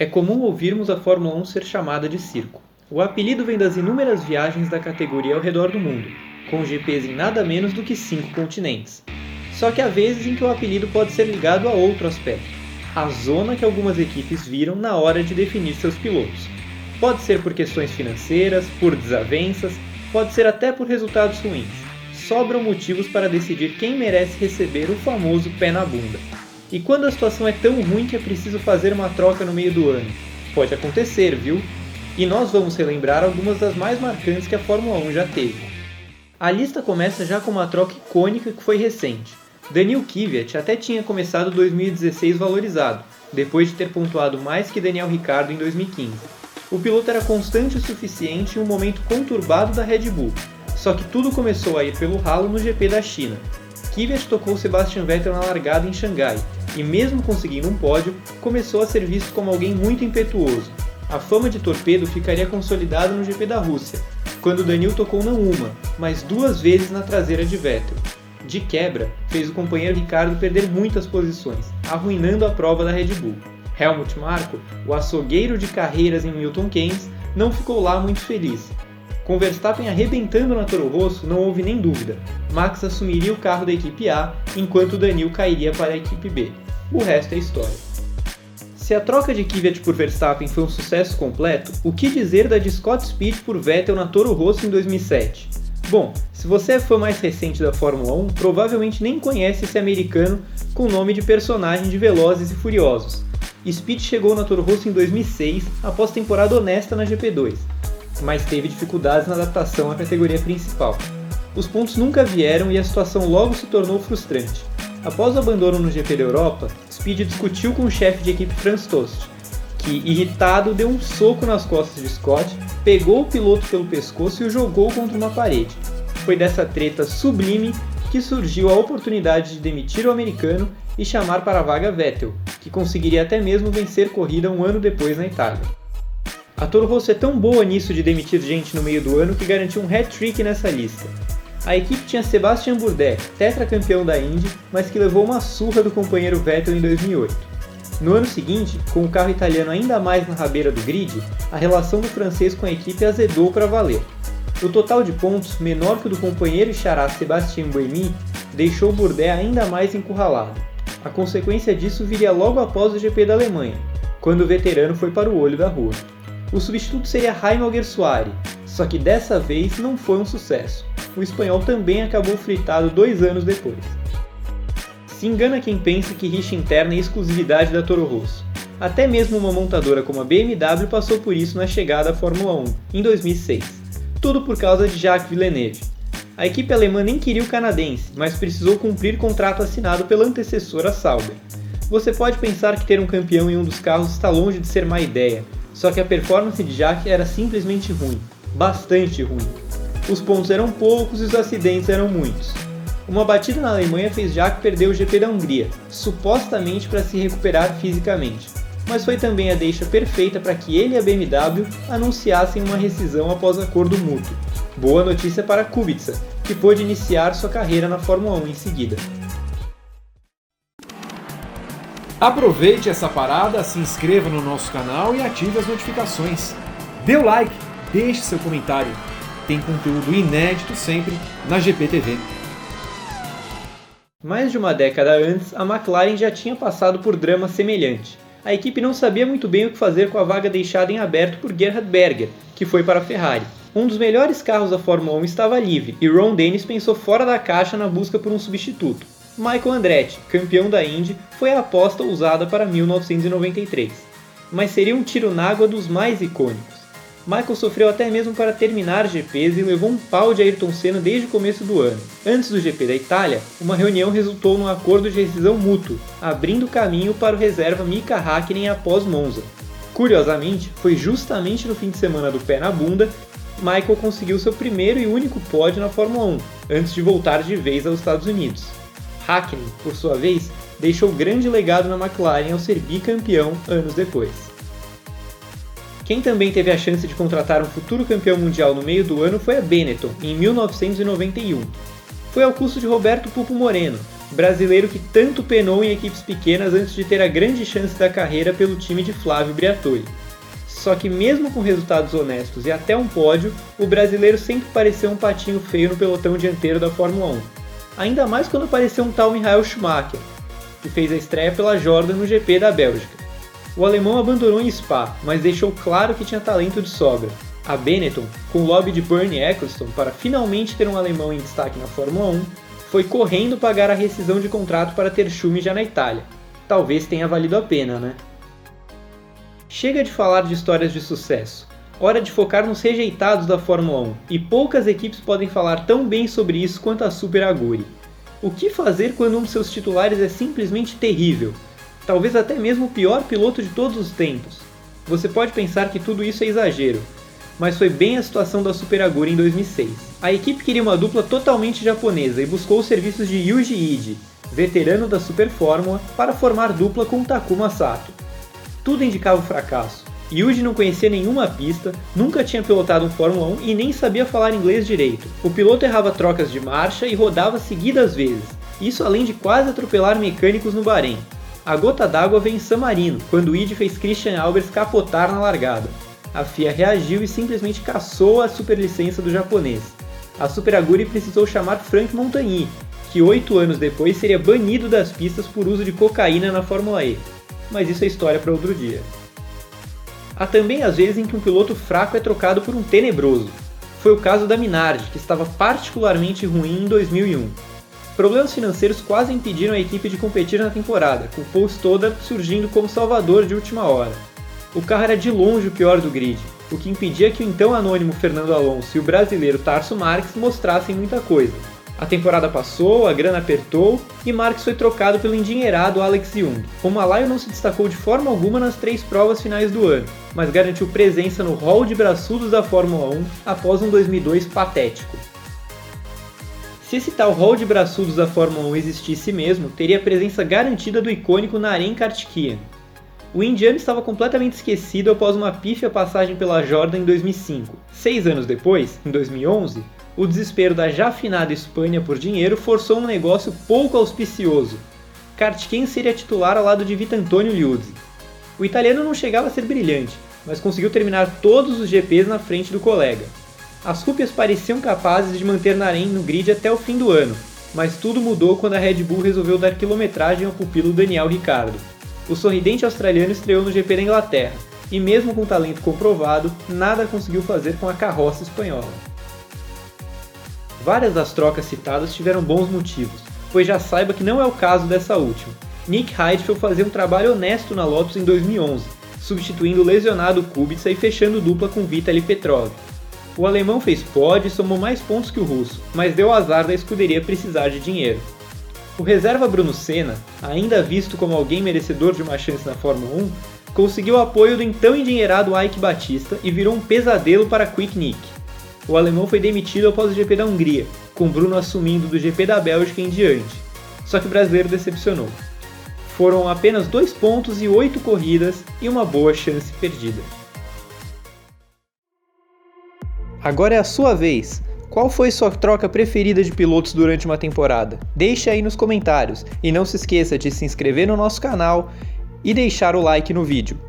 É comum ouvirmos a Fórmula 1 ser chamada de circo. O apelido vem das inúmeras viagens da categoria ao redor do mundo, com GPs em nada menos do que 5 continentes. Só que há vezes em que o apelido pode ser ligado a outro aspecto, a zona que algumas equipes viram na hora de definir seus pilotos. Pode ser por questões financeiras, por desavenças, pode ser até por resultados ruins. Sobram motivos para decidir quem merece receber o famoso pé na bunda. E quando a situação é tão ruim que é preciso fazer uma troca no meio do ano? Pode acontecer, viu? E nós vamos relembrar algumas das mais marcantes que a Fórmula 1 já teve. A lista começa já com uma troca icônica que foi recente. Daniil Kvyat até tinha começado 2016 valorizado, depois de ter pontuado mais que Daniel Ricciardo em 2015. O piloto era constante o suficiente em um momento conturbado da Red Bull, só que tudo começou a ir pelo ralo no GP da China. Kvyat tocou Sebastian Vettel na largada em Xangai, e mesmo conseguindo um pódio, começou a ser visto como alguém muito impetuoso. A fama de torpedo ficaria consolidada no GP da Rússia, quando Daniil tocou não uma, mas 2 vezes na traseira de Vettel. De quebra, fez o companheiro Ricciardo perder muitas posições, arruinando a prova da Red Bull. Helmut Marko, o açougueiro de carreiras em Milton Keynes, não ficou lá muito feliz. Com Verstappen arrebentando na Toro Rosso, não houve nem dúvida. Max assumiria o carro da equipe A, enquanto Daniil cairia para a equipe B. O resto é história. Se a troca de Kvyat por Verstappen foi um sucesso completo, o que dizer da de Scott Speed por Vettel na Toro Rosso em 2007? Bom, se você é fã mais recente da Fórmula 1, provavelmente nem conhece esse americano com o nome de personagem de Velozes e Furiosos. Speed chegou na Toro Rosso em 2006, após temporada honesta na GP2, mas teve dificuldades na adaptação à categoria principal. Os pontos nunca vieram e a situação logo se tornou frustrante. Após o abandono no GP da Europa, Speed discutiu com o chefe de equipe Franz Tost, que, irritado, deu um soco nas costas de Scott, pegou o piloto pelo pescoço e o jogou contra uma parede. Foi dessa treta sublime que surgiu a oportunidade de demitir o americano e chamar para a vaga Vettel, que conseguiria até mesmo vencer corrida um ano depois na Itália. A Toro Rosso é tão boa nisso de demitir gente no meio do ano que garantiu um hat-trick nessa lista. A equipe tinha Sebastian Bourdais, tetracampeão da Indy, mas que levou uma surra do companheiro Vettel em 2008. No ano seguinte, com o carro italiano ainda mais na rabeira do grid, a relação do francês com a equipe azedou para valer. O total de pontos, menor que o do companheiro e xará Sébastien Buemi, deixou Bourdais ainda mais encurralado. A consequência disso viria logo após o GP da Alemanha, quando o veterano foi para o olho da rua. O substituto seria Jaime Alguersuari, só que dessa vez não foi um sucesso. O espanhol também acabou fritado 2 anos depois. Se engana quem pensa que rixa interna é exclusividade da Toro Rosso. Até mesmo uma montadora como a BMW passou por isso na chegada à Fórmula 1, em 2006. Tudo por causa de Jacques Villeneuve. A equipe alemã nem queria o canadense, mas precisou cumprir contrato assinado pela antecessora Sauber. Você pode pensar que ter um campeão em um dos carros está longe de ser má ideia, só que a performance de Jacques era simplesmente ruim, bastante ruim. Os pontos eram poucos e os acidentes eram muitos. Uma batida na Alemanha fez Jacques perder o GP da Hungria, supostamente para se recuperar fisicamente, mas foi também a deixa perfeita para que ele e a BMW anunciassem uma rescisão após acordo mútuo. Boa notícia para Kubica, que pôde iniciar sua carreira na Fórmula 1 em seguida. Aproveite essa parada, se inscreva no nosso canal e ative as notificações. Dê o like, deixe seu comentário. Tem conteúdo inédito sempre na GPTV. Mais de uma década antes, a McLaren já tinha passado por drama semelhante. A equipe não sabia muito bem o que fazer com a vaga deixada em aberto por Gerhard Berger, que foi para a Ferrari. Um dos melhores carros da Fórmula 1 estava livre e Ron Dennis pensou fora da caixa na busca por um substituto. Michael Andretti, campeão da Indy, foi a aposta usada para 1993. Mas seria um tiro na água dos mais icônicos. Michael sofreu até mesmo para terminar GPs e levou um pau de Ayrton Senna desde o começo do ano. Antes do GP da Itália, uma reunião resultou num acordo de rescisão mútuo, abrindo caminho para o reserva Mika Häkkinen após Monza. Curiosamente, foi justamente no fim de semana do pé na bunda que Michael conseguiu seu primeiro e único pódio na Fórmula 1, antes de voltar de vez aos Estados Unidos. Häkkinen, por sua vez, deixou grande legado na McLaren ao ser bicampeão anos depois. Quem também teve a chance de contratar um futuro campeão mundial no meio do ano foi a Benetton, em 1991. Foi ao custo de Roberto Pupo Moreno, brasileiro que tanto penou em equipes pequenas antes de ter a grande chance da carreira pelo time de Flávio Briatore. Só que mesmo com resultados honestos e até um pódio, o brasileiro sempre pareceu um patinho feio no pelotão dianteiro da Fórmula 1. Ainda mais quando apareceu um tal Michael Schumacher, que fez a estreia pela Jordan no GP da Bélgica. O alemão abandonou em Spa, mas deixou claro que tinha talento de sobra. A Benetton, com o lobby de Bernie Ecclestone para finalmente ter um alemão em destaque na Fórmula 1, foi correndo pagar a rescisão de contrato para ter Schumi já na Itália. Talvez tenha valido a pena, né? Chega de falar de histórias de sucesso. Hora de focar nos rejeitados da Fórmula 1, e poucas equipes podem falar tão bem sobre isso quanto a Super Aguri. O que fazer quando um de seus titulares é simplesmente terrível? Talvez até mesmo o pior piloto de todos os tempos. Você pode pensar que tudo isso é exagero, mas foi bem a situação da Super Aguri em 2006. A equipe queria uma dupla totalmente japonesa e buscou os serviços de Yuji Ide, veterano da Super Fórmula, para formar dupla com Takuma Sato. Tudo indicava o fracasso. Yuji não conhecia nenhuma pista, nunca tinha pilotado um Fórmula 1 e nem sabia falar inglês direito. O piloto errava trocas de marcha e rodava seguidas vezes, isso além de quase atropelar mecânicos no Bahrein. A gota d'água veio em San Marino, quando Ide fez Christian Albers capotar na largada. A FIA reagiu e simplesmente cassou a superlicença do japonês. A Super Aguri precisou chamar Franck Montagny, que 8 anos depois seria banido das pistas por uso de cocaína na Fórmula E. Mas isso é história para outro dia. Há também as vezes em que um piloto fraco é trocado por um tenebroso. Foi o caso da Minardi, que estava particularmente ruim em 2001. Problemas financeiros quase impediram a equipe de competir na temporada, com Paul Stoddart surgindo como salvador de última hora. O carro era de longe o pior do grid, o que impedia que o então anônimo Fernando Alonso e o brasileiro Tarso Marques mostrassem muita coisa. A temporada passou, a grana apertou e Marques foi trocado pelo endinheirado Alex Young. O malaio não se destacou de forma alguma nas 3 provas finais do ano, mas garantiu presença no hall de braçudos da Fórmula 1 após um 2002 patético. Se esse tal hall de braçudos da Fórmula 1 existisse mesmo, teria a presença garantida do icônico Naren Karthikeyan. O indiano estava completamente esquecido após uma pífia passagem pela Jordan em 2005. 6 anos depois, em 2011, o desespero da já afinada Espanha por dinheiro forçou um negócio pouco auspicioso. Karthikeyan seria titular ao lado de Vitantonio Liuzzi. O italiano não chegava a ser brilhante, mas conseguiu terminar todos os GPs na frente do colega. As rúpias pareciam capazes de manter Naren no grid até o fim do ano, mas tudo mudou quando a Red Bull resolveu dar quilometragem ao pupilo Daniel Ricciardo. O sorridente australiano estreou no GP da Inglaterra, e mesmo com talento comprovado, nada conseguiu fazer com a carroça espanhola. Várias das trocas citadas tiveram bons motivos, pois já saiba que não é o caso dessa última. Nick Heidfeld fazia um trabalho honesto na Lotus em 2011, substituindo o lesionado Kubica e fechando dupla com Vitaly Petrov. O alemão fez pódio e somou mais pontos que o russo, mas deu azar da escuderia precisar de dinheiro. O reserva Bruno Senna, ainda visto como alguém merecedor de uma chance na Fórmula 1, conseguiu o apoio do então endinheirado Eike Batista e virou um pesadelo para Quick Nick. O alemão foi demitido após o GP da Hungria, com Bruno assumindo do GP da Bélgica em diante. Só que o brasileiro decepcionou. Foram apenas 2 pontos e 8 corridas e uma boa chance perdida. Agora é a sua vez. Qual foi sua troca preferida de pilotos durante uma temporada? Deixe aí nos comentários e não se esqueça de se inscrever no nosso canal e deixar o like no vídeo.